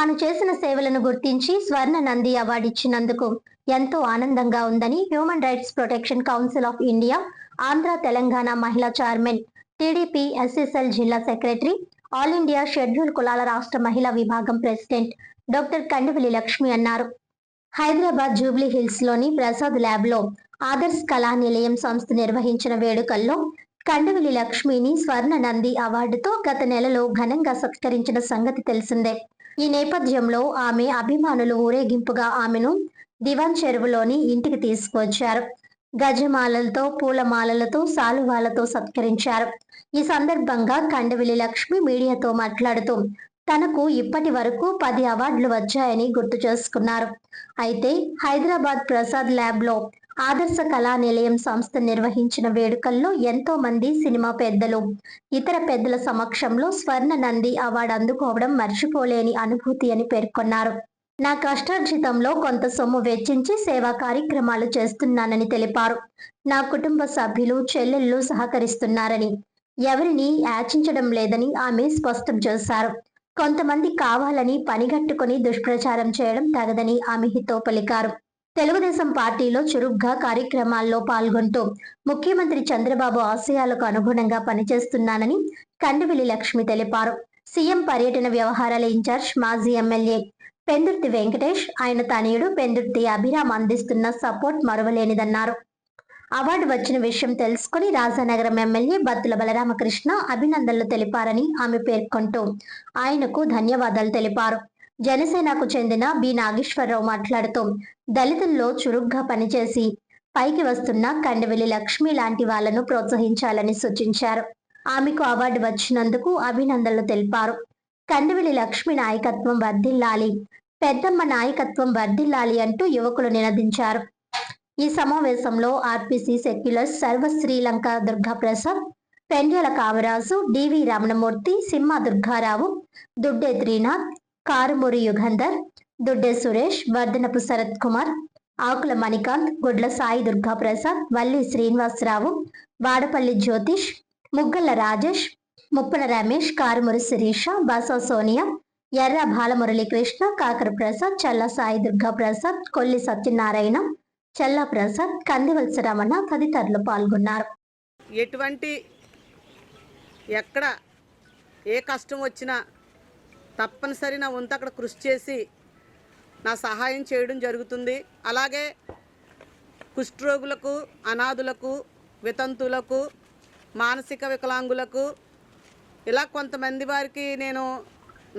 తాను చేసిన సేవలను గుర్తించి స్వర్ణ నంది అవార్డు ఇచ్చినందుకు ఎంతో ఆనందంగా ఉందని human rights protection council of India Andhra Telangana మహిళా చైర్మన్, టీడీపీ ఎస్ఎస్ఎల్ జిల్లా సెక్రటరీ, ఆల్ ఇండియా షెడ్యూల్ కులాల రాష్ట్ర మహిళా విభాగం ప్రెసిడెంట్ డాక్టర్ కండవిలి లక్ష్మి అన్నారు. హైదరాబాద్ జూబ్లీ హిల్స్ లోని ప్రసాద్ ల్యాబ్ లో ఆదర్శ్ కళా నిలయం సంస్థ నిర్వహించిన వేడుకల్లో కండవిలి లక్ష్మిని స్వర్ణ నంది అవార్డుతో గత నెలలో ఘనంగా సత్కరించిన సంగతి తెలిసిందే. ఈ నేపథ్యంలో ఆమె అభిమానులు ఊరేగింపుగా ఆమెను దివాన్ చెరువులోని ఇంటికి తీసుకువచ్చారు. గజమాలలతో, పూలమాలలతో, సాలువాలతో సత్కరించారు. ఈ సందర్భంగా కండవిలి లక్ష్మి మీడియాతో మాట్లాడుతూ తనకు ఇప్పటి వరకు 10 అవార్డులు వచ్చాయని గుర్తు చేసుకున్నారు. అయితే హైదరాబాద్ ప్రసాద్ ల్యాబ్ లో ఆదర్శ కళా నిలయం సంస్థ నిర్వహించిన వేడుకల్లో ఎంతో మంది సినిమా పెద్దలు, ఇతర పెద్దల సమక్షంలో స్వర్ణ నంది అవార్డు అందుకోవడం మర్చిపోలేని అనుభూతి అని పేర్కొన్నారు. నా కష్టార్జితంలో కొంత సొమ్ము వెచ్చించి సేవా కార్యక్రమాలు చేస్తున్నానని తెలిపారు. నా కుటుంబ సభ్యులు, చెల్లెళ్ళు సహకరిస్తున్నారని, ఎవరిని యాచించడం లేదని ఆమె స్పష్టం చేశారు. కొంతమంది కావాలని పనిగట్టుకుని దుష్ప్రచారం చేయడం తగదని ఆమె హితో పలికారు. తెలుగుదేశం పార్టీలో చురుగ్గా కార్యక్రమాల్లో పాల్గొంటూ ముఖ్యమంత్రి చంద్రబాబు ఆశయాలకు అనుగుణంగా పనిచేస్తున్నానని కండవిలి లక్ష్మి తెలిపారు. సీఎం పర్యటన వ్యవహారాల ఇన్ఛార్జ్ మాజీ ఎమ్మెల్యే పెందుర్తి వెంకటేష్, ఆయన తనయుడు పెందుర్తి అభిరామ్ అందిస్తున్న సపోర్ట్ మరువలేనిదన్నారు. అవార్డు వచ్చిన విషయం తెలుసుకుని రాజానగరం ఎమ్మెల్యే బత్తుల బలరామకృష్ణ అభినందనలు తెలిపారని ఆమె పేర్కొంటూ ఆయనకు ధన్యవాదాలు తెలిపారు. జనసేనకు చెందిన బి నాగేశ్వరరావు మాట్లాడుతూ దళితుల్లో చురుగ్గా పనిచేసి పైకి వస్తున్న కండవిలి లక్ష్మి లాంటి వాళ్లను ప్రోత్సహించాలని సూచించారు. ఆమెకు అవార్డు వచ్చినందుకు అభినందనలు తెలిపారు. కండవిలి లక్ష్మి నాయకత్వం వర్ధిల్లాలి, పెద్దమ్మ నాయకత్వం వర్ధిల్లాలి అంటూ యువకులు నినదించారు. ఈ సమావేశంలో ఆర్పీసీ సెక్యులర్స్ సర్వ శ్రీలంక దుర్గాప్రసాద్, పెండ్యాల కామరాజు, డివి రమణమూర్తి, సింహ దుర్గారావు, దుడ్డే త్రినాథ్, కారుమూరి యుగంధర్, దుడ్డే సురేష్, వర్ధనపు శరత్ కుమార్, ఆకుల మణికాంత్, గుడ్ల సాయి దుర్గాప్రసాద్, వల్లి శ్రీనివాసరావు, వాడపల్లి జ్యోతిష్, ముగ్గల్ల రాజేష్, ముప్పన రమేష్, కారుమూరి శిరీష, బాసా సోనియా, ఎర్ర బాలమురళీకృష్ణ, కాకర ప్రసాద్, చల్ల సాయి దుర్గాప్రసాద్, కొల్లి సత్యనారాయణ, చల్లా ప్రసాద్, కందివలస రమణ తదితరులు పాల్గొన్నారు. ఎక్కడ ఏ కష్టం వచ్చినా తప్పనిసరి నా వంతు అక్కడ కృషి చేసి నా సహాయం చేయడం జరుగుతుంది. అలాగే కుష్ఠరోగులకు, అనాథులకు, వితంతులకు, మానసిక వికలాంగులకు, ఇలా కొంతమంది వారికి నేను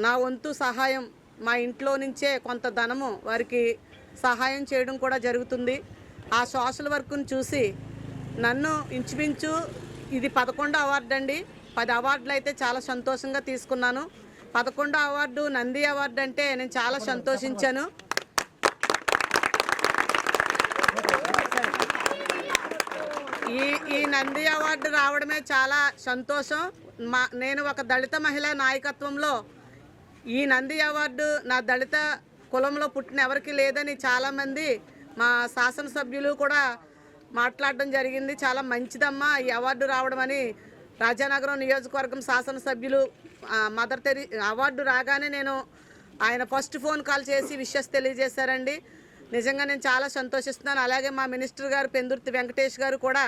నా వంతు సహాయం మా ఇంట్లో నుంచే కొంత ధనము వారికి సహాయం చేయడం కూడా జరుగుతుంది. ఆ సోషల్ వర్క్ను చూసి నన్ను ఇంచుమించు ఇది 11వ అవార్డు అండి. 10 అవార్డులు అయితే చాలా సంతోషంగా తీసుకున్నాను. 11వ అవార్డు నంది అవార్డు అంటే నేను చాలా సంతోషించాను. ఈ నంది అవార్డు రావడమే చాలా సంతోషం. నేను ఒక దళిత మహిళా నాయకత్వంలో ఈ నంది అవార్డు నా దళిత కులంలో పుట్టిన ఎవరికి లేదని చాలామంది మా శాసనసభ్యులు కూడా మాట్లాడడం జరిగింది. చాలా మంచిదమ్మా ఈ అవార్డు రావడం అని. రాజానగరం నియోజకవర్గం శాసనసభ్యులు మదర్ తెరీ అవార్డు రాగానే ఆయన ఫస్ట్ ఫోన్ కాల్ చేసి విషెస్ తెలియజేశారండి. నిజంగా నేను చాలా సంతోషిస్తున్నాను. అలాగే మా మినిస్టర్ గారు పెందుర్తి వెంకటేష్ గారు కూడా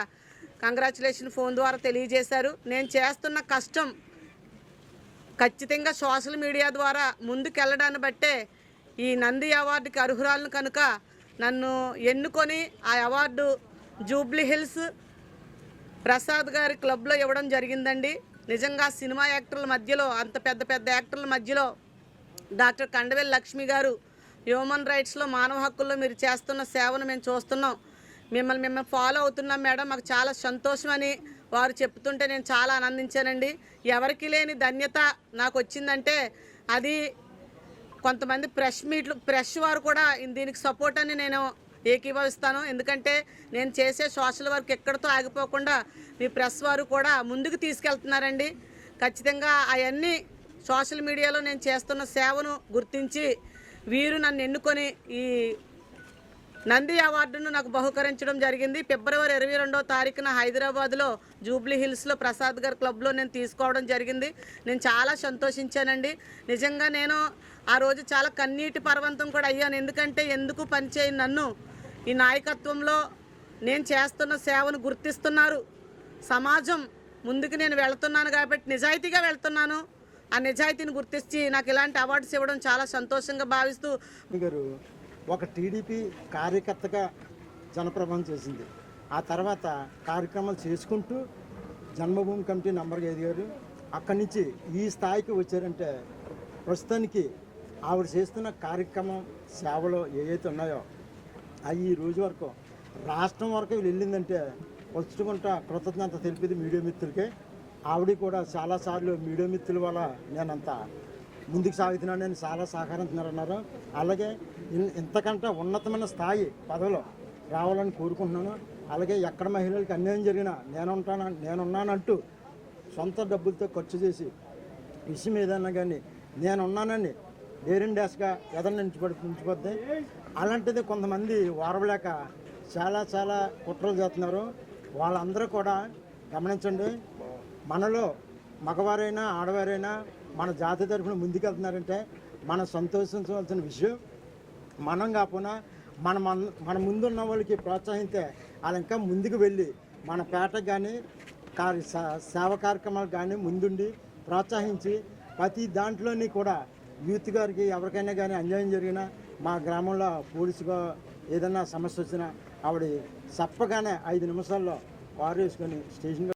కంగ్రాచులేషన్ ఫోన్ ద్వారా తెలియజేశారు. నేను చేస్తున్న కష్టం ఖచ్చితంగా సోషల్ మీడియా ద్వారా ముందుకెళ్ళడాన్ని బట్టే ఈ నంది అవార్డుకి అర్హురాలను కనుక నన్ను ఎన్నుకొని ఆ అవార్డు జూబ్లీ హిల్స్ ప్రసాద్ గారి క్లబ్లో ఇవ్వడం జరిగిందండి. నిజంగా సినిమా యాక్టర్ల మధ్యలో, అంత పెద్ద పెద్ద యాక్టర్ల మధ్యలో డాక్టర్ కండవిలి లక్ష్మి గారు హ్యూమన్ రైట్స్లో, మానవ హక్కుల్లో మీరు చేస్తున్న సేవను మేము చూస్తున్నాం, మిమ్మల్ని ఫాలో అవుతున్నాం మేడం, మాకు చాలా సంతోషం అని వారు చెప్తుంటే నేను చాలా ఆనందించానండి. ఎవరికి లేని ధన్యత నాకు వచ్చిందంటే అది కొంతమంది ప్రెస్ వారు కూడా దీనికి సపోర్ట్ అని నేను ఏకీభవిస్తాను. ఎందుకంటే నేను చేసే సోషల్ వర్క్ ఎక్కడితో ఆగిపోకుండా మీ ప్రెస్ వారు కూడా ముందుకు తీసుకెళ్తున్నారండి. ఖచ్చితంగా అవన్నీ సోషల్ మీడియాలో నేను చేస్తున్న సేవను గుర్తించి వీరు నన్ను ఎన్నుకొని ఈ నంది అవార్డును నాకు బహుకరించడం జరిగింది. ఫిబ్రవరి 22వ తారీఖున హైదరాబాద్లో జూబ్లీ హిల్స్లో ప్రసాద్ గారి క్లబ్లో నేను తీసుకోవడం జరిగింది. నేను చాలా సంతోషించానండి. నిజంగా నేను ఆ రోజు చాలా కన్నీటి పర్వంతం కూడా అయ్యాను. ఎందుకంటే ఎందుకు పనిచేయని నన్ను ఈ నాయకత్వంలో నేను చేస్తున్న సేవను గుర్తిస్తున్నారు. సమాజం ముందుకు నేను వెళ్తున్నాను కాబట్టి నిజాయితీగా వెళ్తున్నాను. ఆ నిజాయితీని గుర్తించి నాకు ఇలాంటి అవార్డ్స్ ఇవ్వడం చాలా సంతోషంగా భావిస్తూ గారు ఒక టీడీపీ కార్యకర్తగా జనప్రభం చేసింది. ఆ తర్వాత కార్యక్రమాలు చేసుకుంటూ జన్మభూమి కమిటీ నంబర్గా ఎదిగారు. అక్కడి నుంచి ఈ స్థాయికి వచ్చారంటే ప్రస్తుతానికి ఆవిడ చేస్తున్న కార్యక్రమం సేవలు ఏవైతే ఉన్నాయో అవి ఈ రోజు వరకు రాష్ట్రం వరకు వెళ్ళిందంటే వచ్చుకుంటా కృతజ్ఞత తెలిపేది మీడియా మిత్రులకే. ఆవిడ కూడా చాలాసార్లు మీడియా మిత్రుల వల్ల నేనంత ముందుకు సాగుతున్నానని చాలా సహకరించున్నారన్నారు. అలాగే ఇంతకంటే ఉన్నతమైన స్థాయి పదవిలో రావాలని కోరుకుంటున్నాను. అలాగే ఎక్కడ మహిళలకు అన్యాయం జరిగినా నేనున్నానంటూ సొంత డబ్బులతో ఖర్చు చేసి విషయం ఏదన్నా కానీ నేనున్నానని డేరింగ్ డాష్గా ఎదరు నిలిచిపోద్ది. అలాంటిది కొంతమంది వారవలేక చాలా కుట్రలు చేస్తున్నారు. వాళ్ళందరూ కూడా గమనించండి. మనలో మగవారైనా ఆడవారైనా మన జాతి తరఫున ముందుకెళ్తున్నారంటే మనం సంతోషించవలసిన విషయం. మనం కాకుండా మన ముందున్న వాళ్ళకి ప్రోత్సహిస్తే వాళ్ళు ఇంకా ముందుకు వెళ్ళి మన పేటకు కానీ సేవ కార్యక్రమాలకు కానీ ముందుండి ప్రోత్సహించి ప్రతి దాంట్లోని కూడా యూత్ గారికి ఎవరికైనా కానీ అన్యాయం జరిగినా మా గ్రామంలో పోలీసుగా ఏదైనా సమస్య వచ్చినా ఆవిడ చెప్పగానే 5 నిమిషాల్లో కారు వేసుకొని స్టేషన్లో